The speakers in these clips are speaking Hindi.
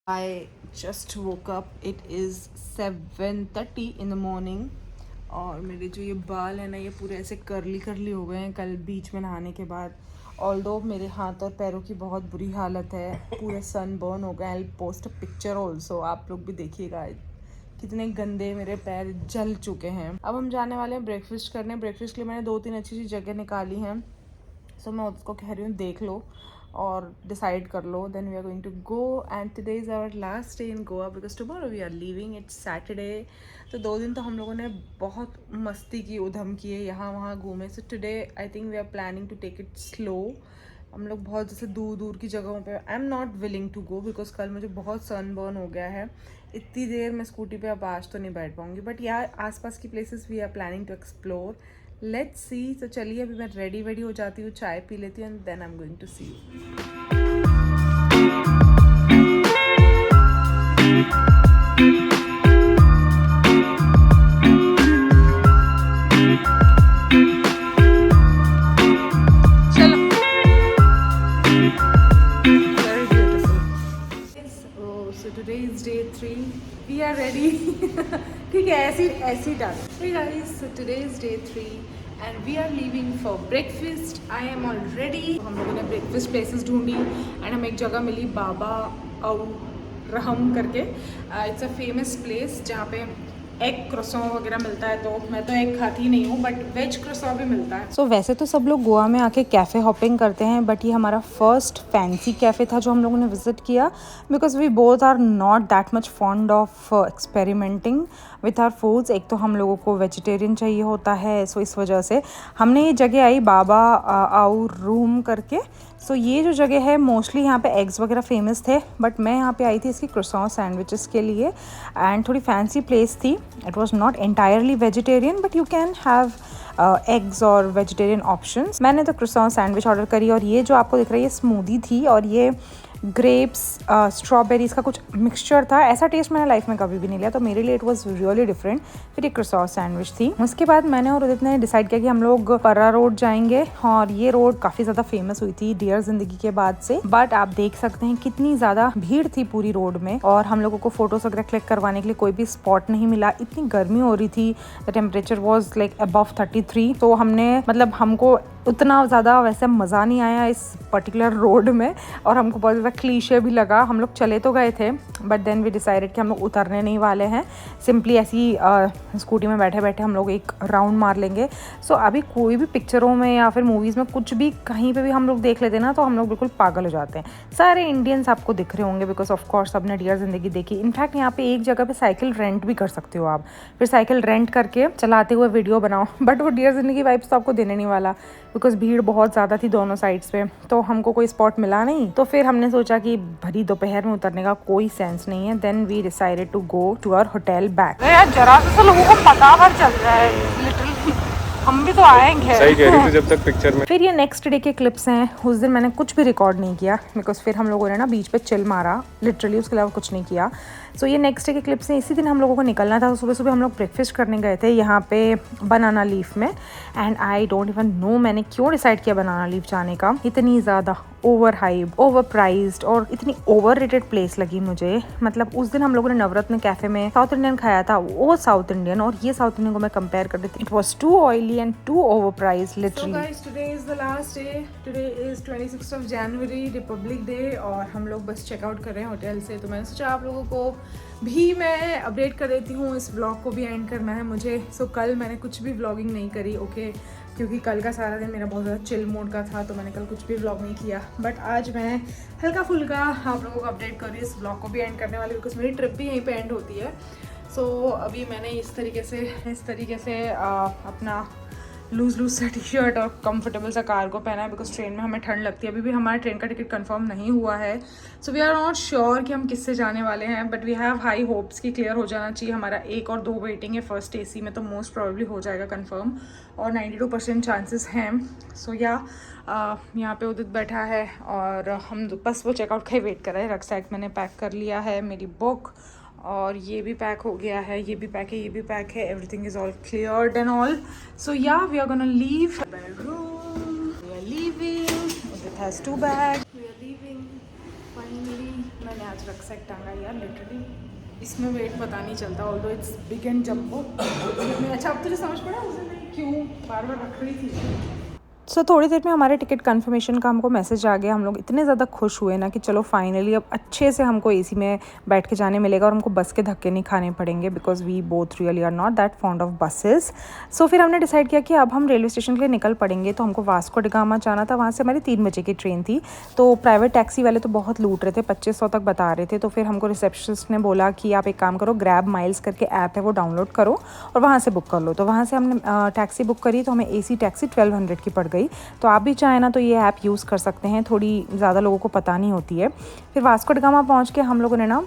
I just woke up. It is 7:30 in the morning. और मेरे जो ये बाल है ना, ये पूरे ऐसे करली करली हो गए हैं कल बीच में नहाने के बाद. ऑल्दो मेरे हाथ और पैरों की बहुत बुरी हालत है, पूरे सनबर्न हो गए. I post a picture also, आप लोग भी देखिएगा कितने गंदे मेरे पैर जल चुके हैं. अब हम जाने वाले हैं ब्रेकफास्ट करने. ब्रेकफास्ट के लिए मैंने 2-3 अच्छी जगह निकाली हैं. सो मैं उसको कह रही हूँ देख लो और डिसाइड कर लो. Then we are going to go and today is our last day in Goa because tomorrow we are leaving. It's Saturday. तो 2 दिन तो हम लोगों ने बहुत मस्ती की, उधम किए, यहाँ वहाँ घूमे. So today I think we are planning to take it slow. हम लोग बहुत जैसे दूर दूर की जगहों पे I am not willing to go because कल मुझे बहुत सनबर्न हो गया है. इतनी देर मैं स्कूटी पे अब आज तो नहीं बैठ पाऊँगी, बट यार आसपास की places we are planning to explore. Let's see. तो चलिए अभी मैं रेडी हो जाती हूँ, चाय पी लेती हूँ and then I am going to see you. Today is day 3. We are ready. ठीक है, ऐसी डाल. Hey guys, so today is day 3 and we are leaving for breakfast. I am all ready. हम लोगों ने breakfast places ढूंढी and हमें एक जगह मिली बाबा आउ रहम करके. It's a famous place जहाँ पे एग क्रोसॉ वगैरह मिलता है. तो मैं तो एग खाती ही नहीं हूँ, बट वेज क्रोसॉ भी मिलता है. सो वैसे तो सब लोग गोवा में आके कैफ़े हॉपिंग करते हैं, बट ये हमारा फर्स्ट फैंसी कैफ़े था जो हम लोगों ने विज़िट किया because we both are not that much fond of experimenting with our foods. एक तो हम लोगों को वेजिटेरियन चाहिए होता है, सो इस वजह से हमने ये जगह आई बाबा आउ रूम करके. सो ये जो जगह है मोस्टली यहाँ पे एग्स वगैरह फेमस थे, बट मैं यहाँ पे आई थी इसकी क्रोसॉ सैंडविचेस के लिए. एंड थोड़ी फैंसी प्लेस थी. It was not entirely vegetarian but you can have eggs और वेजिटेरियन ऑप्शंस. मैंने तो क्रोसॉ सैंडविच ऑर्डर करी और ये जो आपको दिख रहा है ये स्मूदी थी और ये ग्रेप्स स्ट्रॉबेरीज़ का कुछ मिक्सचर था. ऐसा टेस्ट मैंने लाइफ में कभी भी नहीं लिया, तो मेरे लिए इट वाज रियली डिफरेंट. फिर एक क्रोसॉ सैंडविच थी. उसके बाद मैंने और उदित ने डिसाइड किया कि हम लोग पर्रा रोड जाएंगे और ये रोड काफ़ी ज़्यादा फेमस हुई थी डियर जिंदगी के बाद से. बट आप देख सकते हैं कितनी ज़्यादा भीड़ थी पूरी रोड में और हम लोगों को फोटोज वगैरह क्लिक करवाने के लिए कोई भी स्पॉट नहीं मिला. इतनी गर्मी हो रही थी. The temperature was like above 33. तो हमने मतलब हमको उतना ज़्यादा वैसे मज़ा नहीं आया इस पर्टिकुलर रोड में और हमको बहुत ज़्यादा क्लीशे भी लगा. हम लोग चले तो गए थे बट देन वी डिसाइडेड कि हम लोग उतरने नहीं वाले हैं. सिंपली ऐसी स्कूटी में बैठे बैठे हम लोग एक राउंड मार लेंगे. सो अभी कोई भी पिक्चरों में या फिर मूवीज़ में कुछ भी कहीं पे भी हम लोग देख लेते हैं ना, तो हम लोग बिल्कुल पागल हो जाते हैं. सारे इंडियंस आपको दिख रहे होंगे बिकॉज ऑफ कोर्स सबने डियर जिंदगी देखी. इनफैक्ट यहाँ पे एक जगह पे साइकिल रेंट भी कर सकते हो आप. फिर साइकिल रेंट करके चलाते हुए वीडियो बनाओ. बट वो डियर जिंदगी वाइब्स तो आपको देने नहीं वाला बिकॉज भीड़ बहुत ज़्यादा थी दोनों साइड्स पे. तो हमको कोई स्पॉट मिला नहीं, तो फिर हमने सोचा कि भरी दोपहर में उतरने का कोई सेंस नहीं है. Then we decided to go to our hotel back. यार जरा सा लोगों को पता पर चल रहा है लिटरली. हम भी तो आएंगे. सही कह रही थी जब तक पिक्चर में. फिर ये नेक्स्ट डे के क्लिप्स हैं. उस दिन मैंने कुछ भी रिकॉर्ड नहीं किया बिकॉज फिर हम लोगों ने ना बीच पे चिल मारा लिटरली, उसके अलावा कुछ नहीं किया. सो ये नेक्स्ट डे के क्लिप्स हैं. इसी दिन हम लोगों को निकलना था. सुबह सुबह हम लोग ब्रेकफास्ट करने गए थे यहाँ पे बनाना लीफ में. And I don't even know मैंने क्यों डिसाइड किया बनाना लीफ जाने का. इतनी ज़्यादा ओवर हाइप, ओवर प्राइज्ड और इतनी ओवर रेटेड प्लेस लगी मुझे. मतलब उस दिन हम लोगों ने नवरत्न कैफे में साउथ इंडियन खाया था, वो साउथ इंडियन और ये साउथ इंडियन को मैं कंपेयर कर रही थी. It was too oily and too over priced literally. So guys today is the last day. Today is 26th of January, republic day. और हम लोग बस चेकआउट कर रहे हैं होटल से. तो मैंने सोचा आप लोगों को भी मैं अपडेट कर देती हूँ. इस व्लॉग को भी एंड करना है मुझे. सो कल मैंने कुछ भी व्लॉगिंग नहीं करी ओके, क्योंकि कल का सारा दिन मेरा बहुत ज़्यादा चिल मोड का था, तो मैंने कल कुछ भी व्लॉग नहीं किया. बट आज मैं हल्का फुल्का आप लोगों को अपडेट कर रही हूँ. इस व्लॉग को भी एंड करने वाली बिकॉज मेरी ट्रिप भी यहीं पे एंड होती है. सो अभी मैंने इस तरीके से अपना लूज़ सा टी शर्ट और कंफर्टेबल सा कार्गो पहना है बिकॉज ट्रेन में हमें ठंड लगती है. अभी भी हमारा ट्रेन का टिकट कंफर्म नहीं हुआ है. So we are not sure कि हम किससे जाने वाले हैं, but we have high hopes कि क्लियर हो जाना चाहिए. हमारा 1 और 2 वेटिंग है फर्स्ट AC में, तो मोस्ट प्रॉब्ली हो जाएगा कंफर्म और 92% चांसेस हैं. सो या यहाँ पे उदित बैठा है और हम बस वो चेकआउट का ही वेट कर रहे हैं. रक्सैक मैंने पैक कर लिया है, मेरी बुक और ये भी पैक हो गया है, ये भी पैक है, ये भी पैक है. Everything is all cleared and all. So yeah we are gonna leave bedroom. We are leaving. Udit has 2 bag. We are leaving finally. मैंने आज रक्सैक टांगा यार लिटरली. इसमें वेट पता नहीं चलता, ऑल्दो इट्स बिग एंड जम्बो. अच्छा अब तुझे समझ पड़ा उसे मैं क्यों बार बार रख रही थी. सो थोड़ी देर में हमारे टिकट कन्फर्मेशन का हमको मैसेज आ गया. हम लोग इतने ज़्यादा खुश हुए ना कि चलो फाइनली अब अच्छे से हमको एसी में बैठ के जाने मिलेगा और हमको बस के धक्के नहीं खाने पड़ेंगे, because we both really are not that fond of buses. So फिर हमने डिसाइड किया कि अब हम रेलवे स्टेशन के लिए निकल पड़ेंगे. तो हमको वास्को डिगामा जाना था, वहाँ से हमारी 3 बजे की ट्रेन थी. तो प्राइवेट टैक्सी वाले तो बहुत लूट रहे थे, 2500 तक बता रहे थे. तो फिर हमको रिसेप्शनिस्ट ने बोला कि आप एक काम करो, ग्रैब माइल्स करके ऐप है वो डाउनलोड करो और वहाँ से बुक कर लो. तो वहाँ से हमने टैक्सी बुक करी, तो हमें AC टैक्सी 1200 की पड़ गई. तो आप भी चाहे ना तो ये ऐप यूज़ कर सकते हैं, थोड़ी ज़्यादा लोगों को पता नहीं होती है. फिर वास्को डिगामा पहुँच के हम लोगों ने ना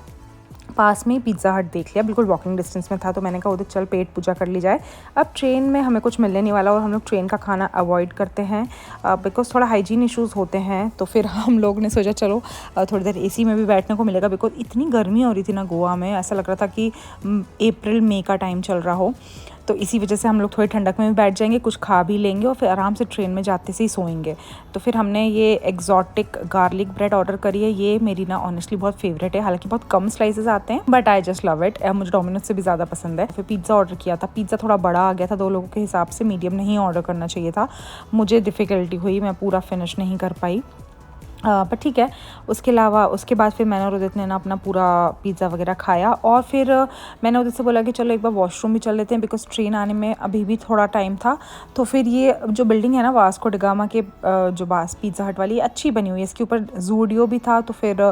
पास में पिज़्ज़ा हट देख लिया, बिल्कुल वॉकिंग डिस्टेंस में था. तो मैंने कहा उधर चल पेट पूजा कर ली जाए. अब ट्रेन में हमें कुछ मिलने नहीं वाला और हम लोग ट्रेन का खाना अवॉइड करते हैं बिकॉज थोड़ा हाइजीन इश्यूज़ होते हैं. तो फिर हम लोग ने सोचा चलो थोड़ी देर AC में भी बैठने को मिलेगा, बिकॉज इतनी गर्मी हो रही थी ना गोवा में, ऐसा लग रहा था कि अप्रैल मई का टाइम चल रहा हो. तो इसी वजह से हम लोग थोड़ी ठंडक में भी बैठ जाएंगे, कुछ खा भी लेंगे और फिर आराम से ट्रेन में जाते से ही सोएंगे. तो फिर हमने ये एक्जॉटिक गार्लिक ब्रेड ऑर्डर करी है. ये मेरी ना ऑनेस्टली बहुत फेवरेट है, हालांकि बहुत कम स्लाइसेस आते हैं but I just love it. मुझे डोमिनोज से भी ज़्यादा पसंद है. फिर पिज़्ज़ा ऑर्डर किया था. पिज़्ज़ा थोड़ा बड़ा आ गया था 2 लोगों के हिसाब से, मीडियम नहीं ऑर्डर करना चाहिए था. मुझे डिफ़िकल्टी हुई, मैं पूरा फिनिश नहीं कर पाई. बट ठीक है. उसके अलावा उसके बाद फिर मैंने और उदित ने ना अपना पूरा पिज़्ज़ा वगैरह खाया और फिर मैंने उदित से बोला कि चलो एक बार वॉशरूम भी चल लेते हैं, बिकॉज ट्रेन आने में अभी भी थोड़ा टाइम था. तो फिर ये जो बिल्डिंग है ना वास्को डिगामा के जो बास पिज़्ज़ा हट वाली, अच्छी बनी हुई है. इसके ऊपर ज़ूडियो भी था. तो फिर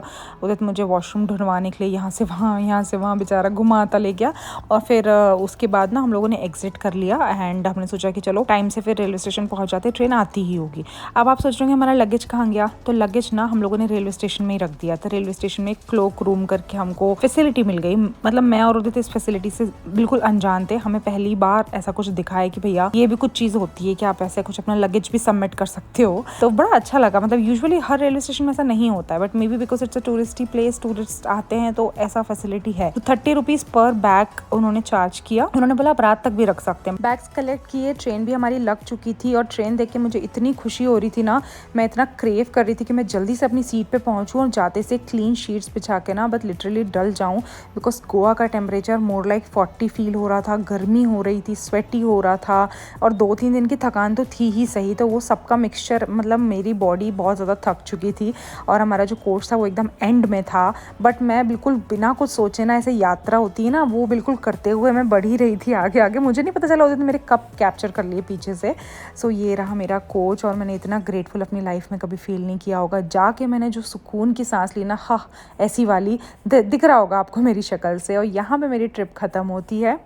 उदित मुझे वॉशरूम ढूंढवाने के लिए यहाँ से वहाँ बेचारा घुमाता ले गया. और फिर उसके बाद ना हम लोगों ने एग्जिट कर लिया एंड हमने सोचा कि चलो टाइम से फिर रेलवे स्टेशन पहुँच जाते, ट्रेन आती ही होगी. अब आप सोच रहे होंगे हमारा लगेज कहाँ गया. तो लगेज ना हम लोगों ने रेलवे स्टेशन में ही रख दिया था. रेलवे स्टेशन में एक क्लोक रूम करके हमको फैसिलिटी मिल गई. मतलब मैं और उदित इस फैसिलिटी से बिल्कुल अनजान थे. हमें पहली बार ऐसा कुछ दिखाया कि भैया ये भी कुछ चीज़ होती है कि आप ऐसे कुछ अपना लगेज भी सबमिट कर सकते हो. तो बड़ा अच्छा लगा. मतलब यूजुअली हर रेलवे स्टेशन में ऐसा नहीं होता है, but may be because it's a touristy place, tourist आते हैं तो ऐसा फैसिलिटी है. तो 30 रुपीज़ पर बैग उन्होंने चार्ज किया. उन्होंने बोला आप रात तक भी रख सकते हैं. बैग्स कलेक्ट किए. ट्रेन भी हमारी लग चुकी थी और ट्रेन देख के मुझे इतनी खुशी हो रही थी ना, मैं इतना क्रेव कर रही थी कि मैं जल्दी से अपनी सीट पे पहुंचूं और जाते से क्लीन शीट्स बिछा के ना बस लिटरली डल जाऊं, बिकॉज गोवा का टेम्परेचर मोर लाइक 40 फील हो रहा था. गर्मी हो रही थी, स्वेटी हो रहा था और 2-3 दिन की थकान तो थी ही सही. तो वो सबका मिक्सचर, मतलब मेरी बॉडी बहुत ज़्यादा थक चुकी थी और हमारा जो कोर्स था वो एकदम एंड में था. बट मैं बिल्कुल बिना कुछ सोचे ना, ऐसे यात्रा होती है ना वो बिल्कुल करते हुए मैं बढ़ ही रही थी आगे आगे. मुझे नहीं पता चला उस दिन मेरे कप कैप्चर कर लिए पीछे से. सो ये रहा मेरा कोच और मैंने इतना ग्रेटफुल अपनी लाइफ में कभी फील नहीं किया होगा. जाके मैंने जो सुकून की सांस ली ना, हाँ ऐसी वाली दिख रहा होगा आपको मेरी शक्ल से. और यहाँ पे मेरी ट्रिप ख़त्म होती है.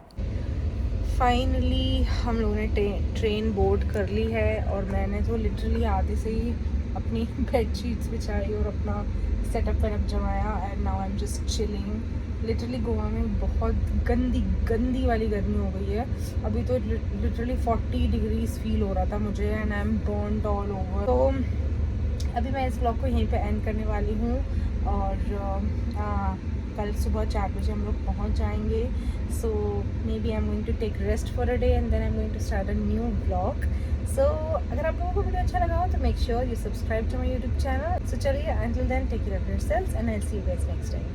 फाइनली हम लोगों ने ट्रेन बोर्ड कर ली है और मैंने तो लिटरली आधे से ही अपनी बेडशीट्स बिछाई और अपना सेटअप जमाया and now I am just chilling. Literally Goa में बहुत गंदी वाली गर्मी हो गई है. अभी तो लिटरली 40 डिग्रीज फील हो रहा था मुझे and I am burned all over. तो अभी मैं इस ब्लॉग को यहीं पे एंड करने वाली हूँ और कल सुबह 4 बजे हम लोग पहुँच जाएंगे. So maybe I am going to take rest for a day and then I am going to start a new blog. So अगर आप लोगों को वीडियो अच्छा लगा हो तो make sure you subscribe to my YouTube channel. So चलिए, until then take care of yourselves and I'll see you guys next time.